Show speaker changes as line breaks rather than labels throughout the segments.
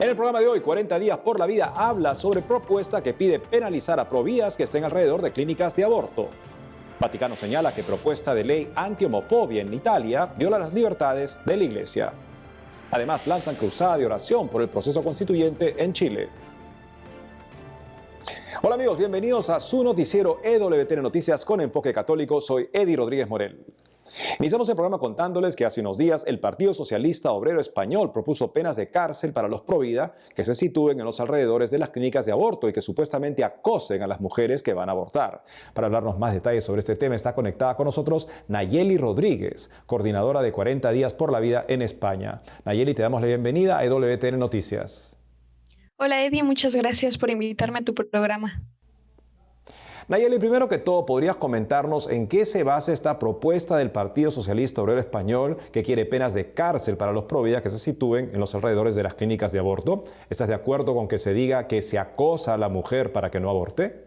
En el programa de hoy, 40 días por la vida habla sobre propuesta que pide penalizar a provías que estén alrededor de clínicas de aborto. Vaticano señala que propuesta de ley anti-homofobia en Italia viola las libertades de la Iglesia. Además, lanzan cruzada de oración por el proceso constituyente en Chile. Hola amigos, bienvenidos a su noticiero EWTN Noticias con enfoque católico. Soy Eddie Rodríguez Morel. Iniciamos el programa contándoles que hace unos días el Partido Socialista Obrero Español propuso penas de cárcel para los provida que se sitúen en los alrededores de las clínicas de aborto y que supuestamente acosen a las mujeres que van a abortar. Para hablarnos más detalles sobre este tema está conectada con nosotros Nayeli Rodríguez, coordinadora de 40 días por la vida en España. Nayeli, te damos la bienvenida a EWTN Noticias.
Hola Eddie, muchas gracias por invitarme a tu programa.
Nayeli, primero que todo, ¿podrías comentarnos en qué se basa esta propuesta del Partido Socialista Obrero Español que quiere penas de cárcel para los provida que se sitúen en los alrededores de las clínicas de aborto? ¿Estás de acuerdo con que se diga que se acosa a la mujer para que no aborte?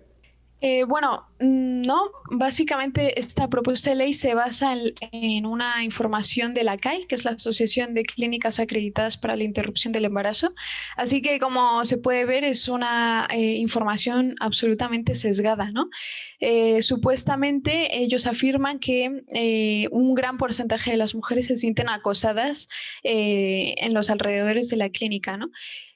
No, básicamente esta propuesta de ley se basa en una información de la CAI, que es la Asociación de Clínicas Acreditadas para la Interrupción del Embarazo. Así que, como se puede ver, es una información absolutamente sesgada, ¿no? Supuestamente ellos afirman que un gran porcentaje de las mujeres se sienten acosadas en los alrededores de la clínica, ¿no?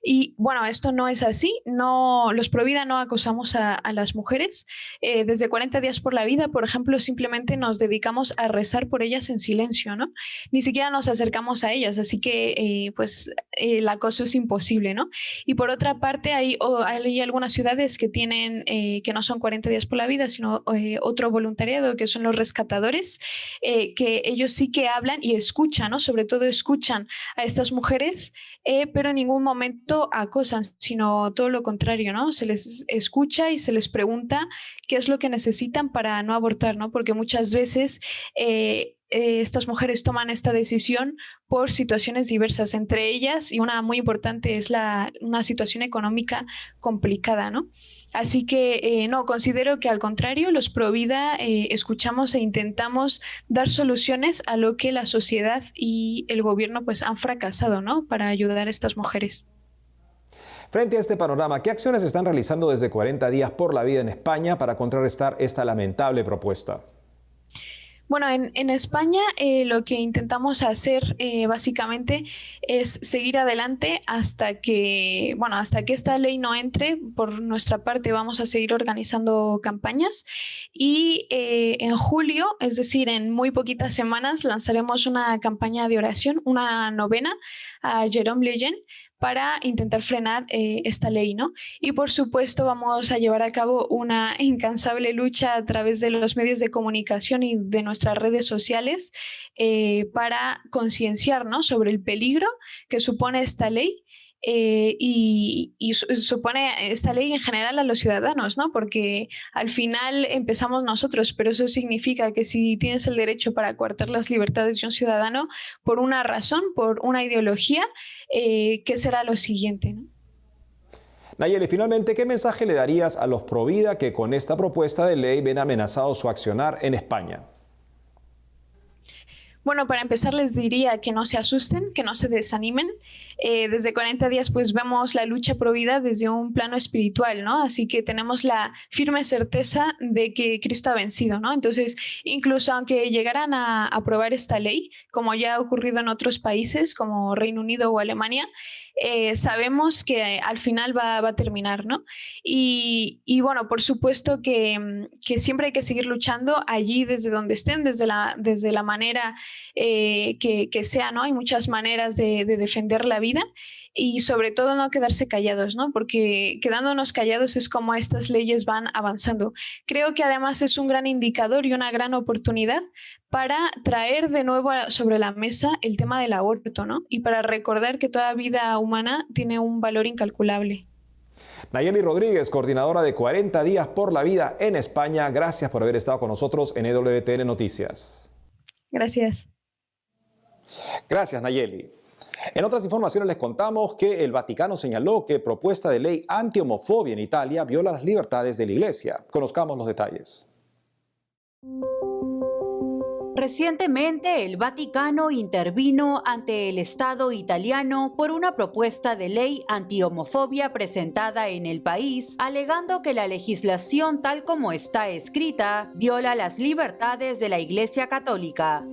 Y bueno, esto no es así. No, los Provida no acosamos a las mujeres. Desde 40 días por la vida, por ejemplo, simplemente nos dedicamos a rezar por ellas en silencio, ¿no? Ni siquiera nos acercamos a ellas, así que el acoso es imposible, ¿no? Y por otra parte, hay algunas ciudades que tienen, que no son 40 días por la vida, sino otro voluntariado, que son los rescatadores, que ellos sí que hablan y escuchan, ¿no? Sobre todo escuchan a estas mujeres, pero en ningún momento acosan, sino todo lo contrario, ¿no? Se les escucha y se les pregunta qué es lo que necesitan para no abortar, ¿no? Porque muchas veces estas mujeres toman esta decisión por situaciones diversas, entre ellas, y una muy importante, es una situación económica complicada, ¿no? Así que no, considero que al contrario, los Provida escuchamos e intentamos dar soluciones a lo que la sociedad y el gobierno pues han fracasado, ¿no? Para ayudar a estas mujeres.
Frente a este panorama, ¿qué acciones se están realizando desde 40 días por la vida en España para contrarrestar esta lamentable propuesta?
Bueno, en España lo que intentamos hacer básicamente es seguir adelante hasta que esta ley no entre. Por nuestra parte vamos a seguir organizando campañas y en julio, es decir, en muy poquitas semanas, lanzaremos una campaña de oración, una novena a Jérôme Lejeune, para intentar frenar esta ley, ¿no? Y por supuesto vamos a llevar a cabo una incansable lucha a través de los medios de comunicación y de nuestras redes sociales para concienciar, ¿no? Sobre el peligro que supone esta ley. Supone esta ley en general a los ciudadanos, ¿no? Porque al final empezamos nosotros, pero eso significa que si tienes el derecho para coartar las libertades de un ciudadano por una razón, por una ideología, ¿qué será lo siguiente, ¿no?
Nayeli, finalmente, ¿qué mensaje le darías a los provida que con esta propuesta de ley ven amenazado su accionar en España?
Bueno, para empezar les diría que no se asusten, que no se desanimen. Desde 40 días pues vemos la lucha provida desde un plano espiritual, ¿no? Así que tenemos la firme certeza de que Cristo ha vencido, ¿no? Entonces, incluso aunque llegaran a aprobar esta ley, como ya ha ocurrido en otros países como Reino Unido o Alemania, sabemos que al final va a terminar, ¿no? Y bueno, por supuesto que siempre hay que seguir luchando allí desde donde estén, desde la manera que sea, ¿no? Hay muchas maneras de defender la vida y sobre todo no quedarse callados, ¿no? Porque quedándonos callados es como estas leyes van avanzando. Creo que además es un gran indicador y una gran oportunidad para traer de nuevo sobre la mesa el tema del aborto, ¿no? Y para recordar que toda vida humana tiene un valor incalculable.
Nayeli Rodríguez, coordinadora de 40 días por la vida en España, gracias por haber estado con nosotros en EWTN Noticias.
Gracias.
Gracias, Nayeli. En otras informaciones les contamos que el Vaticano señaló que propuesta de ley anti-homofobia en Italia viola las libertades de la Iglesia. Conozcamos los detalles.
Recientemente, el Vaticano intervino ante el Estado italiano por una propuesta de ley antihomofobia presentada en el país, alegando que la legislación tal como está escrita viola las libertades de la Iglesia Católica.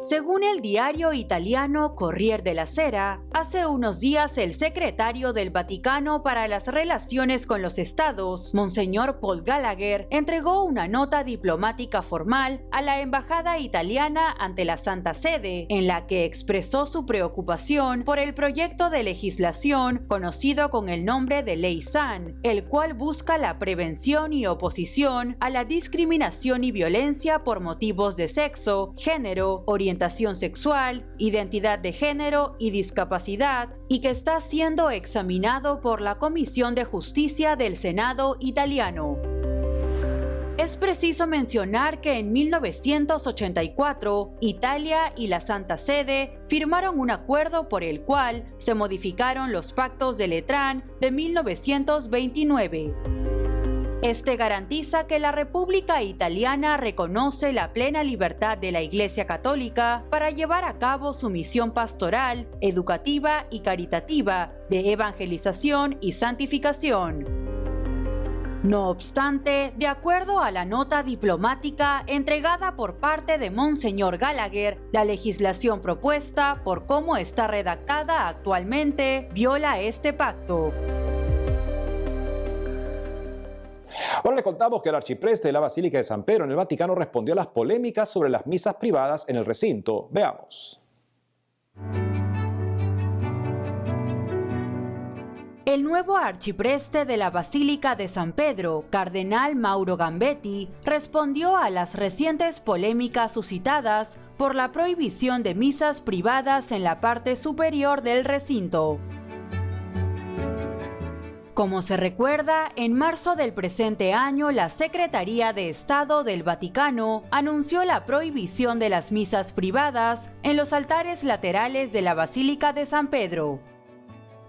Según el diario italiano Corriere della Sera, hace unos días el secretario del Vaticano para las relaciones con los estados, Monseñor Paul Gallagher, entregó una nota diplomática formal a la embajada italiana ante la Santa Sede, en la que expresó su preocupación por el proyecto de legislación conocido con el nombre de Ley Zan, el cual busca la prevención y oposición a la discriminación y violencia por motivos de sexo, género, orientación sexual, identidad de género y discapacidad, y que está siendo examinado por la Comisión de Justicia del Senado italiano. Es preciso mencionar que en 1984, Italia y la Santa Sede firmaron un acuerdo por el cual se modificaron los pactos de Letrán de 1929. Este garantiza que la República Italiana reconoce la plena libertad de la Iglesia Católica para llevar a cabo su misión pastoral, educativa y caritativa de evangelización y santificación. No obstante, de acuerdo a la nota diplomática entregada por parte de Monseñor Gallagher, la legislación propuesta, por cómo está redactada actualmente, viola este pacto.
Ahora le contamos que el arcipreste de la Basílica de San Pedro en el Vaticano respondió a las polémicas sobre las misas privadas en el recinto. Veamos.
El nuevo arcipreste de la Basílica de San Pedro, Cardenal Mauro Gambetti, respondió a las recientes polémicas suscitadas por la prohibición de misas privadas en la parte superior del recinto. Como se recuerda, en marzo del presente año, la Secretaría de Estado del Vaticano anunció la prohibición de las misas privadas en los altares laterales de la Basílica de San Pedro.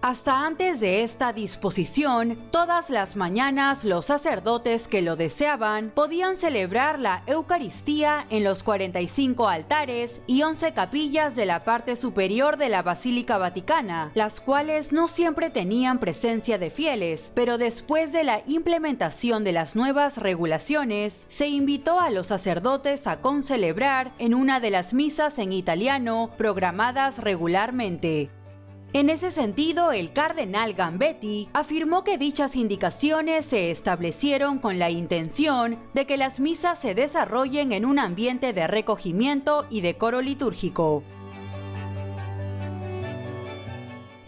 Hasta antes de esta disposición, todas las mañanas los sacerdotes que lo deseaban podían celebrar la Eucaristía en los 45 altares y 11 capillas de la parte superior de la Basílica Vaticana, las cuales no siempre tenían presencia de fieles, pero después de la implementación de las nuevas regulaciones, se invitó a los sacerdotes a concelebrar en una de las misas en italiano programadas regularmente. En ese sentido, el cardenal Gambetti afirmó que dichas indicaciones se establecieron con la intención de que las misas se desarrollen en un ambiente de recogimiento y decoro litúrgico.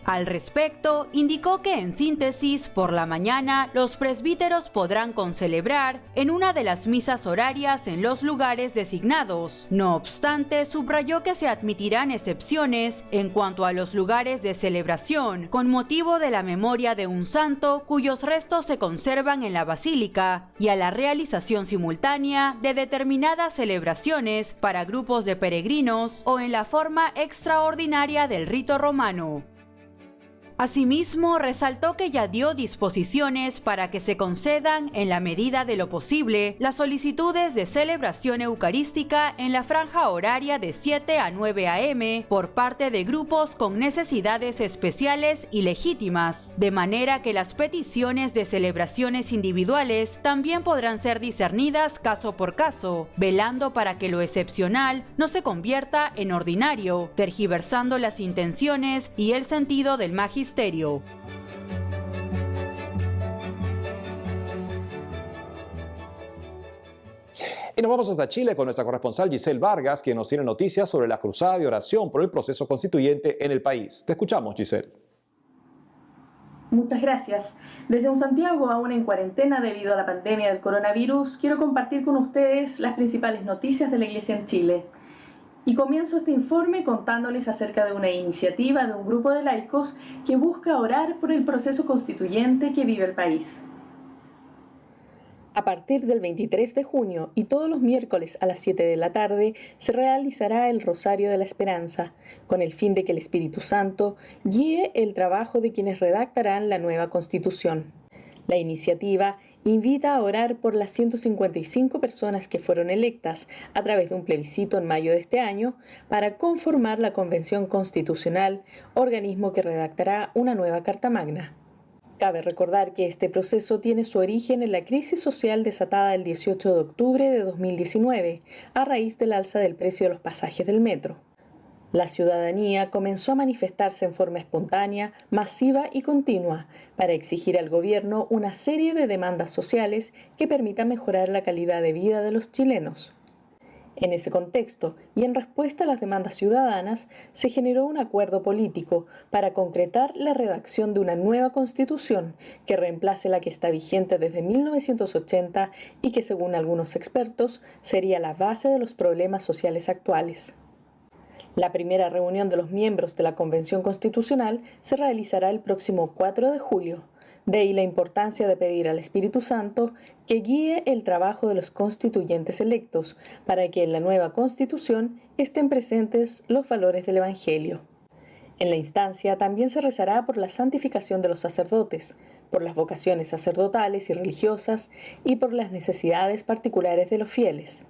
Al respecto, indicó que en síntesis, por la mañana, los presbíteros podrán concelebrar en una de las misas horarias en los lugares designados. No obstante, subrayó que se admitirán excepciones en cuanto a los lugares de celebración, con motivo de la memoria de un santo cuyos restos se conservan en la basílica, y a la realización simultánea de determinadas celebraciones para grupos de peregrinos o en la forma extraordinaria del rito romano. Asimismo, resaltó que ya dio disposiciones para que se concedan, en la medida de lo posible, las solicitudes de celebración eucarística en la franja horaria de 7 a 9 a.m. por parte de grupos con necesidades especiales y legítimas, de manera que las peticiones de celebraciones individuales también podrán ser discernidas caso por caso, velando para que lo excepcional no se convierta en ordinario, tergiversando las intenciones y el sentido del magisterio.
Y nos vamos hasta Chile con nuestra corresponsal Giselle Vargas, quien nos tiene noticias sobre la cruzada de oración por el proceso constituyente en el país. Te escuchamos, Giselle.
Muchas gracias. Desde un Santiago aún en cuarentena debido a la pandemia del coronavirus, quiero compartir con ustedes las principales noticias de la Iglesia en Chile. Y comienzo este informe contándoles acerca de una iniciativa de un grupo de laicos que busca orar por el proceso constituyente que vive el país.
A partir del 23 de junio y todos los miércoles a las 7 de la tarde se realizará el Rosario de la Esperanza, con el fin de que el Espíritu Santo guíe el trabajo de quienes redactarán la nueva Constitución. La iniciativa invita a orar por las 155 personas que fueron electas a través de un plebiscito en mayo de este año para conformar la Convención Constitucional, organismo que redactará una nueva Carta Magna. Cabe recordar que este proceso tiene su origen en la crisis social desatada el 18 de octubre de 2019, a raíz del alza del precio de los pasajes del metro. La ciudadanía comenzó a manifestarse en forma espontánea, masiva y continua para exigir al gobierno una serie de demandas sociales que permitan mejorar la calidad de vida de los chilenos. En ese contexto, y en respuesta a las demandas ciudadanas, se generó un acuerdo político para concretar la redacción de una nueva constitución que reemplace la que está vigente desde 1980 y que, según algunos expertos, sería la base de los problemas sociales actuales. La primera reunión de los miembros de la Convención Constitucional se realizará el próximo 4 de julio. De ahí la importancia de pedir al Espíritu Santo que guíe el trabajo de los constituyentes electos para que en la nueva Constitución estén presentes los valores del Evangelio. En la instancia también se rezará por la santificación de los sacerdotes, por las vocaciones sacerdotales y religiosas y por las necesidades particulares de los fieles.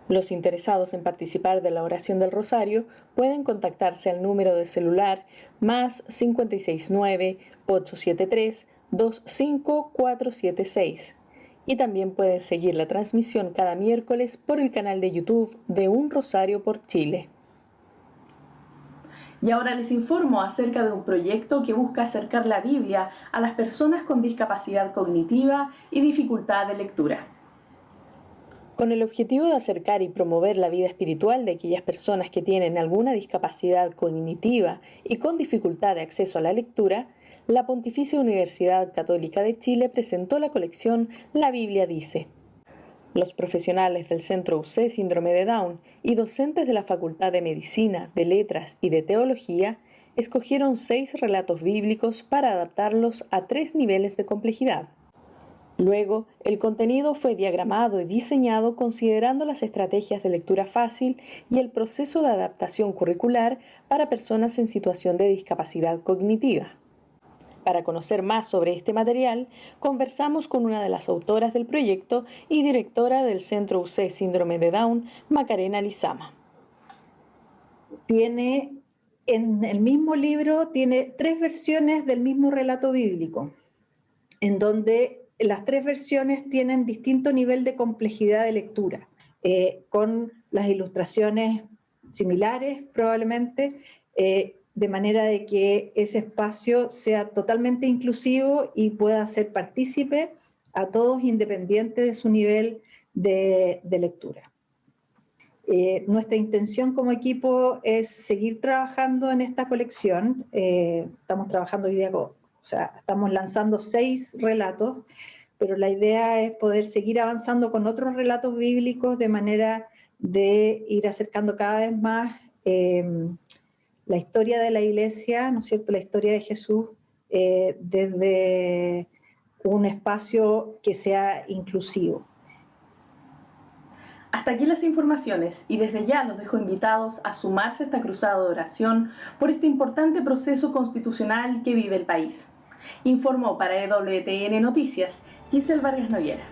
Los interesados en participar de la oración del Rosario pueden contactarse al número de celular más 569-873-25476 y también pueden seguir la transmisión cada miércoles por el canal de YouTube de Un Rosario por Chile.
Y ahora les informo acerca de un proyecto que busca acercar la Biblia a las personas con discapacidad cognitiva y dificultad de lectura.
Con el objetivo de acercar y promover la vida espiritual de aquellas personas que tienen alguna discapacidad cognitiva y con dificultad de acceso a la lectura, la Pontificia Universidad Católica de Chile presentó la colección La Biblia Dice. Los profesionales del Centro UC Síndrome de Down y docentes de la Facultad de Medicina, de Letras y de Teología escogieron 6 relatos bíblicos para adaptarlos a 3 niveles de complejidad. Luego, el contenido fue diagramado y diseñado considerando las estrategias de lectura fácil y el proceso de adaptación curricular para personas en situación de discapacidad cognitiva. Para conocer más sobre este material, conversamos con una de las autoras del proyecto y directora del Centro UC Síndrome de Down, Macarena Lizama.
En el mismo libro, tiene 3 versiones del mismo relato bíblico, en donde las 3 versiones tienen distinto nivel de complejidad de lectura, con las ilustraciones similares probablemente, de manera de que ese espacio sea totalmente inclusivo y pueda ser partícipe a todos independiente de su nivel de lectura. Nuestra intención como equipo es seguir trabajando en esta colección. Estamos trabajando hoy día estamos lanzando 6 relatos, pero la idea es poder seguir avanzando con otros relatos bíblicos de manera de ir acercando cada vez más la historia de la Iglesia, ¿no es cierto?, la historia de Jesús, desde un espacio que sea inclusivo.
Hasta aquí las informaciones y desde ya los dejo invitados a sumarse a esta cruzada de oración por este importante proceso constitucional que vive el país. Informó para EWTN Noticias Giselle Vargas Noguera.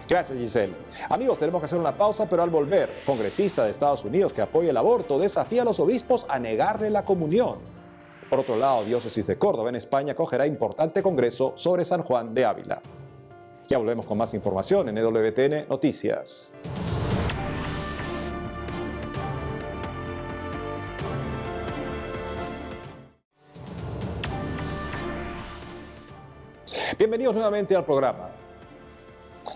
Gracias, Giselle. Amigos, tenemos que hacer una pausa, pero al volver, congresista de Estados Unidos que apoya el aborto desafía a los obispos a negarle la comunión. Por otro lado, Diócesis de Córdoba en España acogerá importante congreso sobre San Juan de Ávila. Ya volvemos con más información en EWTN Noticias. Bienvenidos nuevamente al programa.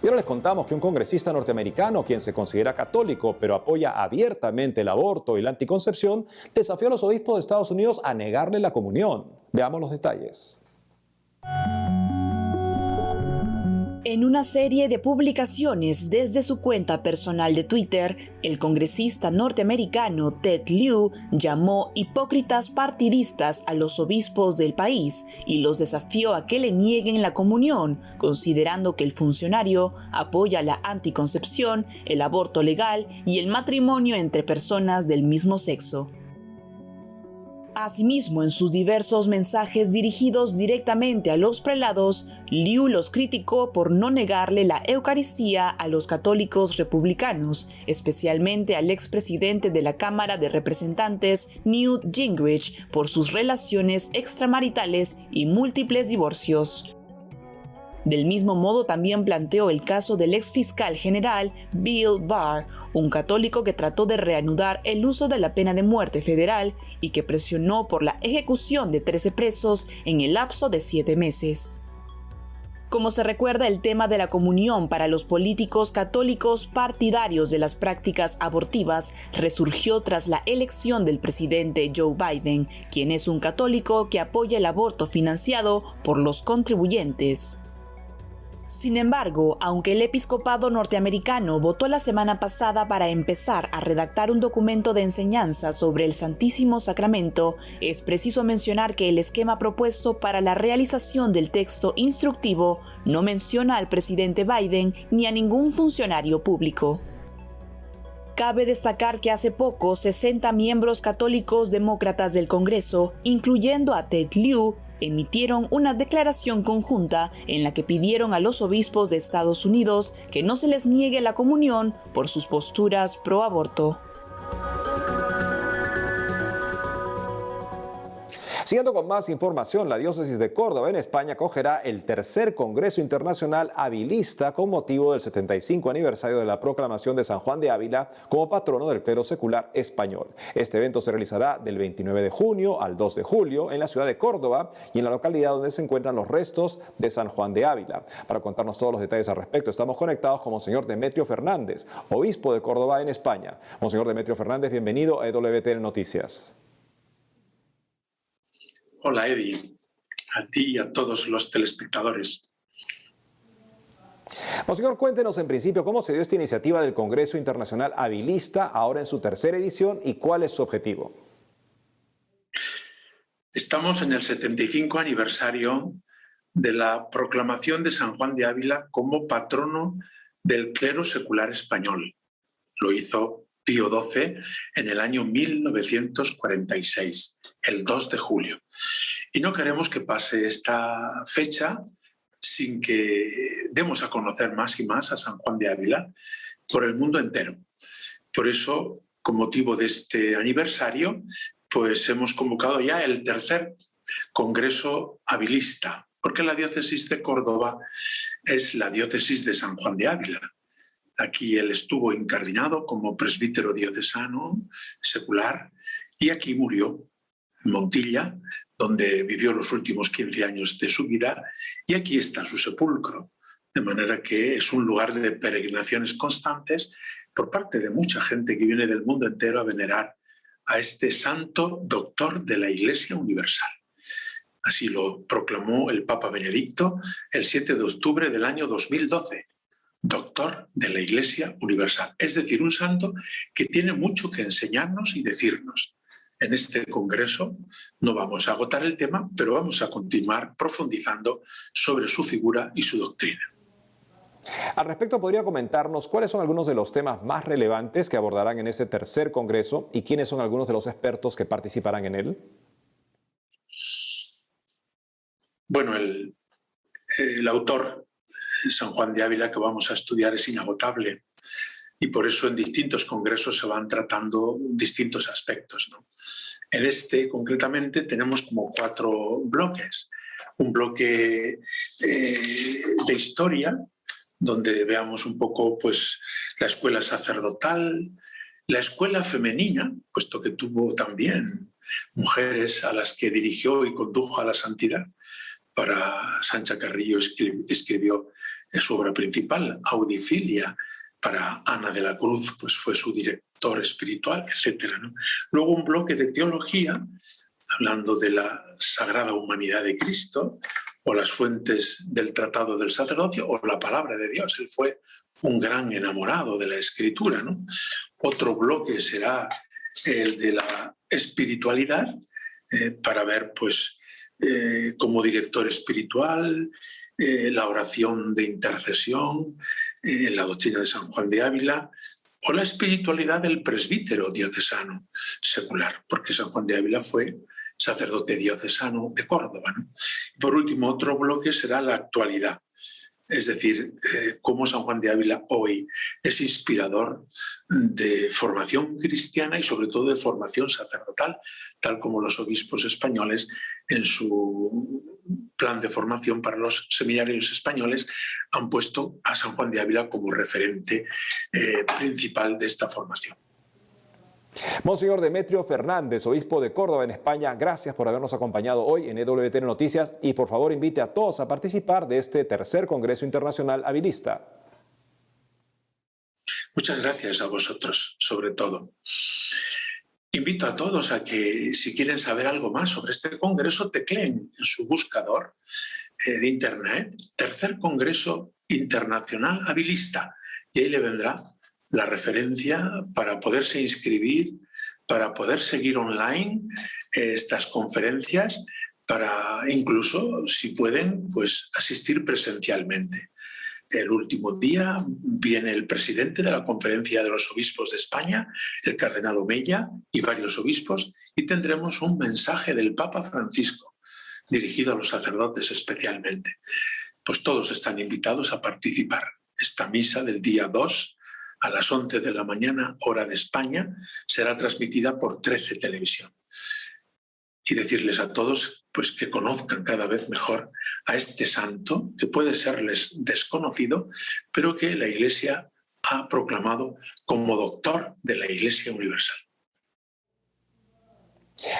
Y ahora les contamos que un congresista norteamericano, quien se considera católico pero apoya abiertamente el aborto y la anticoncepción, desafió a los obispos de Estados Unidos a negarle la comunión. Veamos los detalles.
En una serie de publicaciones desde su cuenta personal de Twitter, el congresista norteamericano Ted Lieu llamó hipócritas partidistas a los obispos del país y los desafió a que le nieguen la comunión, considerando que el funcionario apoya la anticoncepción, el aborto legal y el matrimonio entre personas del mismo sexo. Asimismo, en sus diversos mensajes dirigidos directamente a los prelados, Liu los criticó por no negarle la Eucaristía a los católicos republicanos, especialmente al expresidente de la Cámara de Representantes, Newt Gingrich, por sus relaciones extramaritales y múltiples divorcios. Del mismo modo, también planteó el caso del exfiscal general Bill Barr, un católico que trató de reanudar el uso de la pena de muerte federal y que presionó por la ejecución de 13 presos en el lapso de 7 meses. Como se recuerda, el tema de la comunión para los políticos católicos partidarios de las prácticas abortivas resurgió tras la elección del presidente Joe Biden, quien es un católico que apoya el aborto financiado por los contribuyentes. Sin embargo, aunque el episcopado norteamericano votó la semana pasada para empezar a redactar un documento de enseñanza sobre el Santísimo Sacramento, es preciso mencionar que el esquema propuesto para la realización del texto instructivo no menciona al presidente Biden ni a ningún funcionario público. Cabe destacar que hace poco 60 miembros católicos demócratas del Congreso, incluyendo a Ted Lieu, emitieron una declaración conjunta en la que pidieron a los obispos de Estados Unidos que no se les niegue la comunión por sus posturas pro aborto.
Siguiendo con más información, la diócesis de Córdoba en España acogerá el tercer Congreso Internacional Abilista con motivo del 75 aniversario de la proclamación de San Juan de Ávila como patrono del clero secular español. Este evento se realizará del 29 de junio al 2 de julio en la ciudad de Córdoba y en la localidad donde se encuentran los restos de San Juan de Ávila. Para contarnos todos los detalles al respecto, estamos conectados con Monseñor Demetrio Fernández, obispo de Córdoba en España. Monseñor Demetrio Fernández, bienvenido a EWTN Noticias.
Hola, Eddie, a ti y a todos los telespectadores.
Monseñor, cuéntenos en principio cómo se dio esta iniciativa del Congreso Internacional Abilista, ahora en su tercera edición, y cuál es su objetivo.
Estamos en el 75 aniversario de la proclamación de San Juan de Ávila como patrono del clero secular español. Lo hizo Pío XII en el año 1946, el 2 de julio. Y no queremos que pase esta fecha sin que demos a conocer más y más a San Juan de Ávila por el mundo entero. Por eso, con motivo de este aniversario, pues hemos convocado ya el tercer Congreso Abilista, porque la diócesis de Córdoba es la diócesis de San Juan de Ávila. Aquí él estuvo incardinado como presbítero diocesano secular y aquí murió, en Montilla, donde vivió los últimos 15 años de su vida, y aquí está su sepulcro. De manera que es un lugar de peregrinaciones constantes por parte de mucha gente que viene del mundo entero a venerar a este santo doctor de la Iglesia Universal. Así lo proclamó el Papa Benedicto el 7 de octubre del año 2012. Doctor de la Iglesia Universal, es decir, un santo que tiene mucho que enseñarnos y decirnos. En este congreso no vamos a agotar el tema, pero vamos a continuar profundizando sobre su figura y su doctrina.
Al respecto, ¿podría comentarnos cuáles son algunos de los temas más relevantes que abordarán en este tercer congreso y quiénes son algunos de los expertos que participarán en él?
Bueno, el autor San Juan de Ávila que vamos a estudiar es inagotable y por eso en distintos congresos se van tratando distintos aspectos, ¿no? En este, concretamente, tenemos como 4 bloques. Un bloque de historia, donde veamos un poco pues, la escuela sacerdotal, la escuela femenina, puesto que tuvo también mujeres a las que dirigió y condujo a la santidad. Para Sancha Carrillo escribió su obra principal, Audifilia. Para Ana de la Cruz pues fue su director espiritual, etc., ¿no? Luego un bloque de teología, hablando de la sagrada humanidad de Cristo, o las fuentes del tratado del sacerdocio, o la palabra de Dios. Él fue un gran enamorado de la Escritura, ¿no? Otro bloque será el de la espiritualidad, para ver pues, como director espiritual, la oración de intercesión, la doctrina de San Juan de Ávila, o la espiritualidad del presbítero diocesano secular, porque San Juan de Ávila fue sacerdote diocesano de Córdoba, ¿no? Y por último, otro bloque será la actualidad. Es decir, cómo San Juan de Ávila hoy es inspirador de formación cristiana y sobre todo de formación sacerdotal, tal como los obispos españoles en su plan de formación para los seminarios españoles han puesto a San Juan de Ávila como referente principal de esta formación.
Monseñor Demetrio Fernández, obispo de Córdoba en España, gracias por habernos acompañado hoy en EWTN Noticias y por favor invite a todos a participar de este tercer Congreso Internacional Habilista.
Muchas gracias a vosotros, sobre todo. Invito a todos a que, si quieren saber algo más sobre este congreso, tecleen en su buscador de Internet Tercer Congreso Internacional Habilista y ahí le vendrá la referencia para poderse inscribir, para poder seguir online estas conferencias, para incluso, si pueden, pues asistir presencialmente. El último día viene el presidente de la Conferencia de los Obispos de España, el cardenal Omeya, y varios obispos, y tendremos un mensaje del Papa Francisco, dirigido a los sacerdotes especialmente. Pues todos están invitados a participar. Esta misa del día 2, a las 11 de la mañana, hora de España, será transmitida por 13 Televisión. Y decirles a todos pues, que conozcan cada vez mejor a este santo, que puede serles desconocido, pero que la Iglesia ha proclamado como doctor de la Iglesia Universal.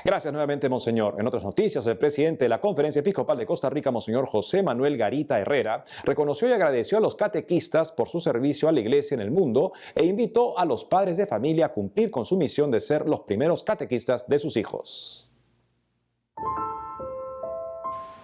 Gracias nuevamente, Monseñor. En otras noticias, el presidente de la Conferencia Episcopal de Costa Rica, Monseñor José Manuel Garita Herrera, reconoció y agradeció a los catequistas por su servicio a la Iglesia en el mundo e invitó a los padres de familia a cumplir con su misión de ser los primeros catequistas de sus hijos.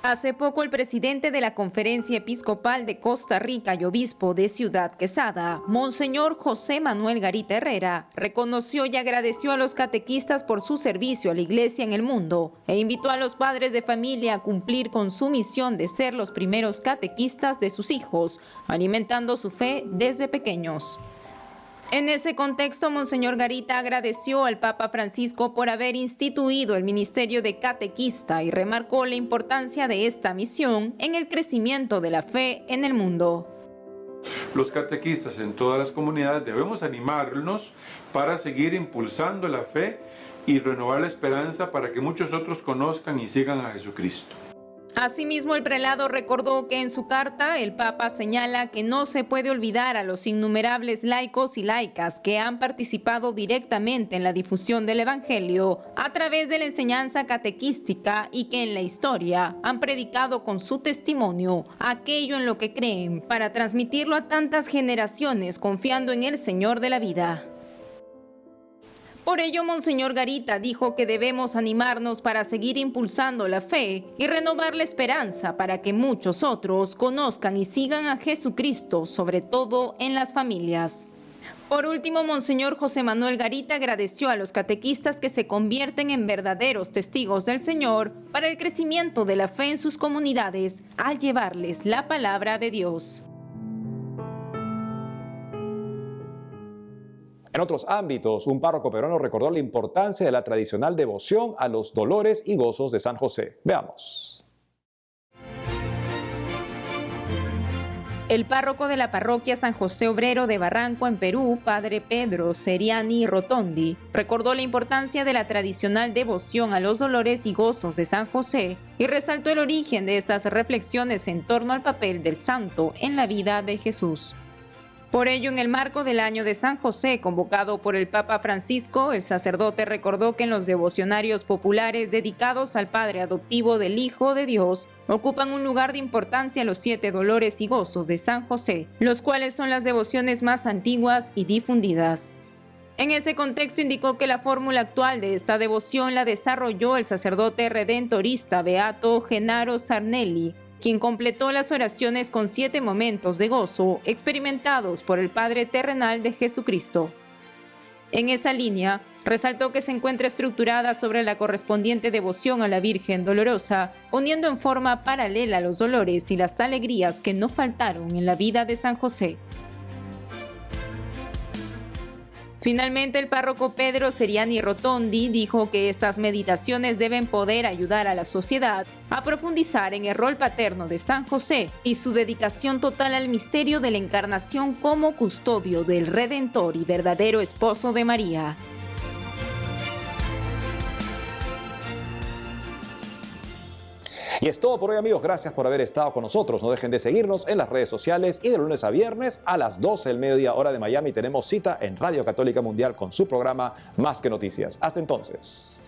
Hace poco el presidente de la Conferencia Episcopal de Costa Rica y obispo de Ciudad Quesada, Monseñor José Manuel Garita Herrera, reconoció y agradeció a los catequistas por su servicio a la Iglesia en el mundo e invitó a los padres de familia a cumplir con su misión de ser los primeros catequistas de sus hijos, alimentando su fe desde pequeños. En ese contexto, Monseñor Garita agradeció al Papa Francisco por haber instituido el ministerio de catequista y remarcó la importancia de esta misión en el crecimiento de la fe en el mundo.
Los catequistas en todas las comunidades debemos animarnos para seguir impulsando la fe y renovar la esperanza para que muchos otros conozcan y sigan a Jesucristo.
Asimismo, el prelado recordó que en su carta el Papa señala que no se puede olvidar a los innumerables laicos y laicas que han participado directamente en la difusión del Evangelio a través de la enseñanza catequística y que en la historia han predicado con su testimonio aquello en lo que creen para transmitirlo a tantas generaciones confiando en el Señor de la vida. Por ello, Monseñor Garita dijo que debemos animarnos para seguir impulsando la fe y renovar la esperanza para que muchos otros conozcan y sigan a Jesucristo, sobre todo en las familias. Por último, Monseñor José Manuel Garita agradeció a los catequistas que se convierten en verdaderos testigos del Señor para el crecimiento de la fe en sus comunidades al llevarles la palabra de Dios.
En otros ámbitos, un párroco peruano recordó la importancia de la tradicional devoción a los dolores y gozos de San José. Veamos.
El párroco de la parroquia San José Obrero de Barranco, en Perú, padre Pedro Seriani Rotondi, recordó la importancia de la tradicional devoción a los dolores y gozos de San José y resaltó el origen de estas reflexiones en torno al papel del santo en la vida de Jesús. Por ello, en el marco del Año de San José, convocado por el Papa Francisco, el sacerdote recordó que en los devocionarios populares dedicados al Padre adoptivo del Hijo de Dios, ocupan un lugar de importancia los 7 dolores y gozos de San José, los cuales son las devociones más antiguas y difundidas. En ese contexto indicó que la fórmula actual de esta devoción la desarrolló el sacerdote redentorista Beato Genaro Sarnelli, quien completó las oraciones con 7 momentos de gozo experimentados por el Padre terrenal de Jesucristo. En esa línea, resaltó que se encuentra estructurada sobre la correspondiente devoción a la Virgen Dolorosa, poniendo en forma paralela los dolores y las alegrías que no faltaron en la vida de San José. Finalmente, el párroco Pedro Seriani Rotondi dijo que estas meditaciones deben poder ayudar a la sociedad a profundizar en el rol paterno de San José y su dedicación total al misterio de la encarnación como custodio del Redentor y verdadero esposo de María.
Y es todo por hoy, amigos. Gracias por haber estado con nosotros. No dejen de seguirnos en las redes sociales y de lunes a viernes a las 12 del mediodía hora de Miami tenemos cita en Radio Católica Mundial con su programa Más que Noticias. Hasta entonces.